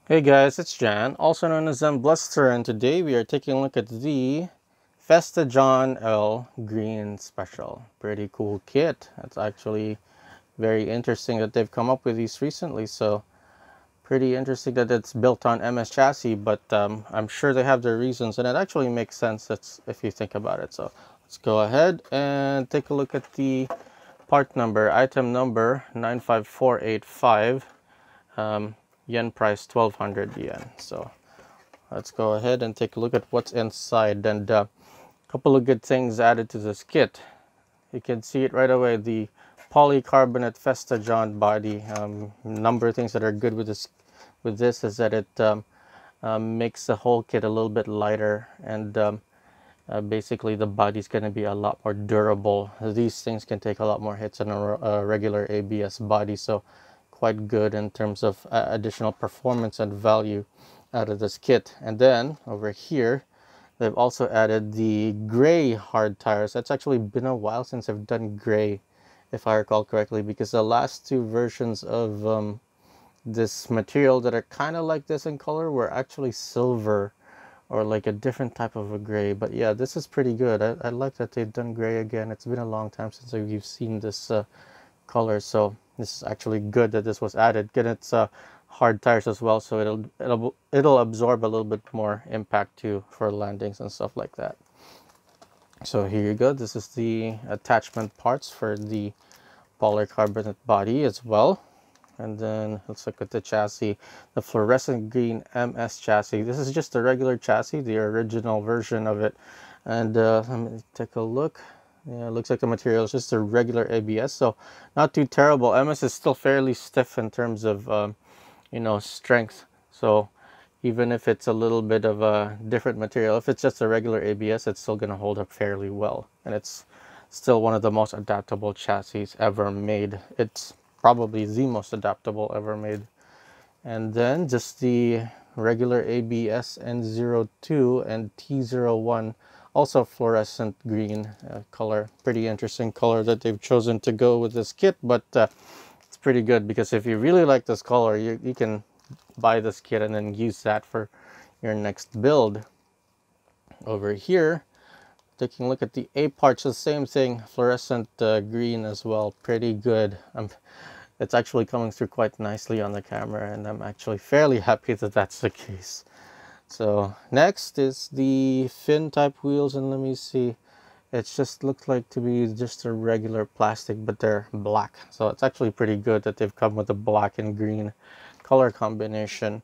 Hey guys, it's Jan, also known as Bluster, and today we are taking a look at the Festa Jaune L Green Special. Pretty cool kit. It's actually very interesting that they've come up with these recently, so pretty interesting that it's built on MS chassis, but I'm sure they have their reasons, and it actually makes sense if you think about it. So let's go ahead and take a look at the part number, item number 95485. Yen price 1200 yen. So let's go ahead and take a look at what's inside, and a couple of good things added to this kit. You can see it right away, the polycarbonate Festa Jaune body. Number of things that are good with this is that it makes the whole kit a little bit lighter, and basically the body's going to be a lot more durable. These things can take a lot more hits than a regular ABS body, so quite good in terms of additional performance and value out of this kit. And then over here they've also added the gray hard tires. That's actually been a while since I've done gray, if I recall correctly, because the last two versions of this material that are kind of like this in color were actually silver, or like a different type of a gray. But yeah, this is pretty good. I like that they've done gray again. It's been a long time since we've seen this color, so this is actually good that this was added. Get its hard tires as well, so it'll absorb a little bit more impact too for landings and stuff like that. So here you go. This is the attachment parts for the polycarbonate body as well. And then let's look at the chassis, the fluorescent green MS chassis. This is just the regular chassis, the original version of it. And let me take a look. Yeah, it looks like the material is just a regular ABS, so not too terrible. MS is still fairly stiff in terms of strength. So even if it's a little bit of a different material, if it's just a regular ABS, it's still going to hold up fairly well. And it's still one of the most adaptable chassis ever made. It's probably the most adaptable ever made. And then just the regular ABS N02 and T01, also fluorescent green color. Pretty interesting color that they've chosen to go with this kit, but it's pretty good, because if you really like this color, you can buy this kit and then use that for your next build. Over here, taking a look at the A parts, the same thing, fluorescent green as well. Pretty good. It's actually coming through quite nicely on the camera, and I'm actually fairly happy that that's the case. So next is the fin type wheels, and let me see, it just looks like to be just a regular plastic, but they're black. So it's actually pretty good that they've come with a black and green color combination.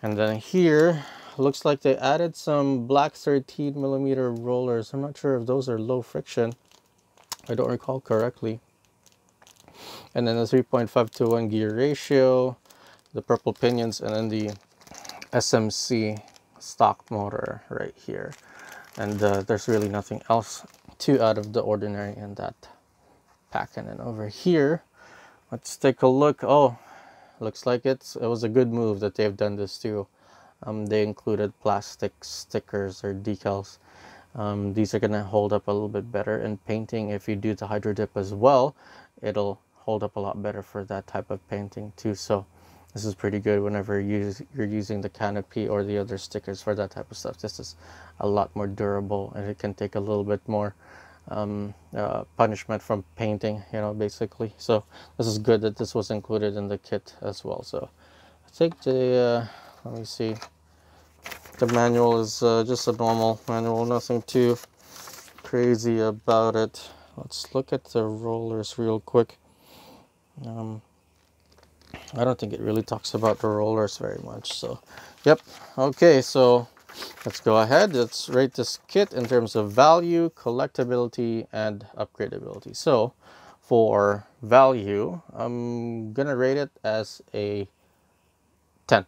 And then here looks like they added some black 13mm rollers. I'm not sure if those are low friction, I don't recall correctly. And then the 3.5-to-1 gear ratio, the purple pinions, and then the SMC stock motor right here. And there's really nothing else too out of the ordinary in that pack. And then over here, let's take a look. Oh, looks like it was a good move that they've done this too. They included plastic stickers or decals. These are gonna hold up a little bit better in painting. If you do the hydro dip as well, it'll hold up a lot better for that type of painting too. So this is pretty good whenever you're using the canopy or the other stickers for that type of stuff. This is a lot more durable, and it can take a little bit more punishment from painting, basically. So this is good that this was included in the kit as well. So I think the let me see, the manual is just a normal manual, nothing too crazy about it. Let's look at the rollers real quick. I don't think it really talks about the rollers very much. So yep, okay, so let's go ahead. Let's rate this kit in terms of value, collectability, and upgradability. So for value, I'm gonna rate it as a 10.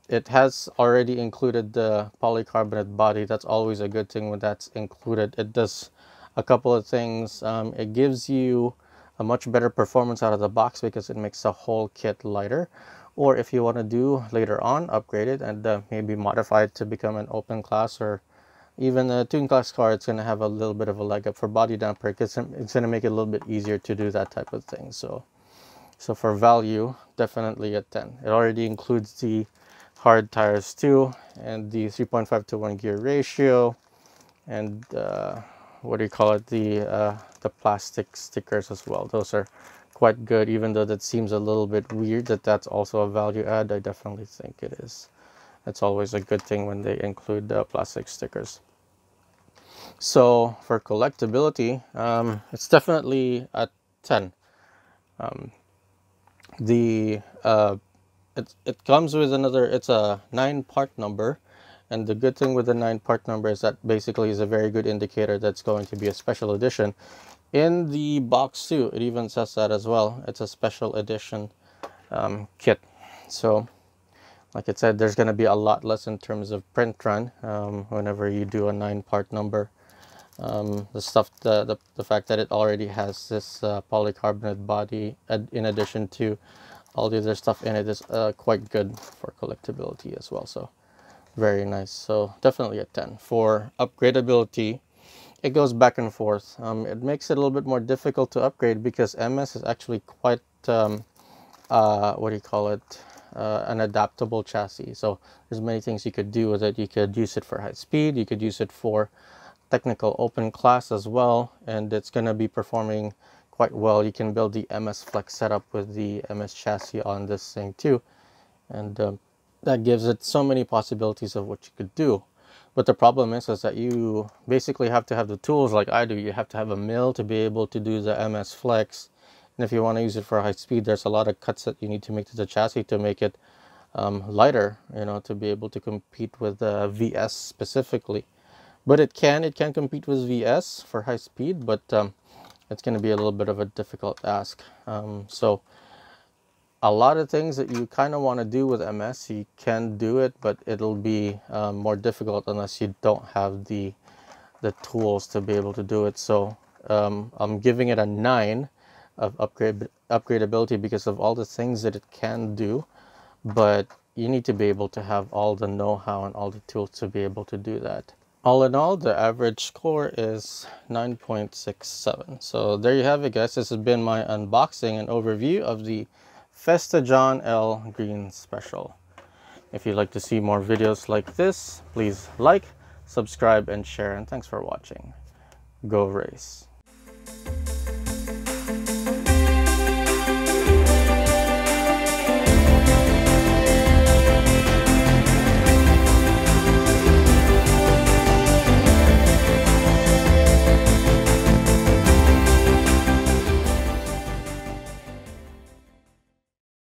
It has already included the polycarbonate body. That's always a good thing when that's included. It does a couple of things. It gives you a much better performance out of the box because it makes the whole kit lighter. Or if you want to do later on, upgrade it and maybe modify it to become an open class or even a tune class car, it's going to have a little bit of a leg up for body damper because it's going to make it a little bit easier to do that type of thing. So So for value, definitely a 10. It already includes the hard tires too, and the 3.5 to 1 gear ratio, and what do you call it, the plastic stickers as well. Those are quite good, even though that seems a little bit weird that that's also a value add. I definitely think it is. It's always a good thing when they include the plastic stickers. So for collectability, it's definitely a 10. It comes with another, it's a 9-part number, and the good thing with the 9-part number is that basically is a very good indicator that's going to be a special edition. In the box too, it even says that as well. It's a special edition kit. So like I said, there's going to be a lot less in terms of print run whenever you do a 9-part number. The fact that it already has this polycarbonate body in addition to all the other stuff in it is quite good for collectability as well. So very nice. So definitely a 10. For upgradability, it goes back and forth. It makes it a little bit more difficult to upgrade because MS is actually quite what do you call it, an adaptable chassis. So there's many things you could do with it. You could use it for high speed, you could use it for technical open class as well, and it's going to be performing quite well. You can build the MS Flex setup with the MS chassis on this thing too, and that gives it so many possibilities of what you could do. But the problem is that you basically have to have the tools like I do. You have to have a mill to be able to do the MS Flex, and if you want to use it for high speed, there's a lot of cuts that you need to make to the chassis to make it lighter, you know, to be able to compete with VS specifically. But it can compete with VS for high speed, but it's going to be a little bit of a difficult ask. So a lot of things that you kind of want to do with MS, you can do it, but it'll be more difficult unless you don't have the tools to be able to do it. So I'm giving it a 9 of upgradability because of all the things that it can do, but you need to be able to have all the know-how and all the tools to be able to do that. All in all, the average score is 9.67. So there you have it, guys. This has been my unboxing and overview of the Festa Jaune L Green Special. If you'd like to see more videos like this, please like, subscribe, and share. And thanks for watching. Go race.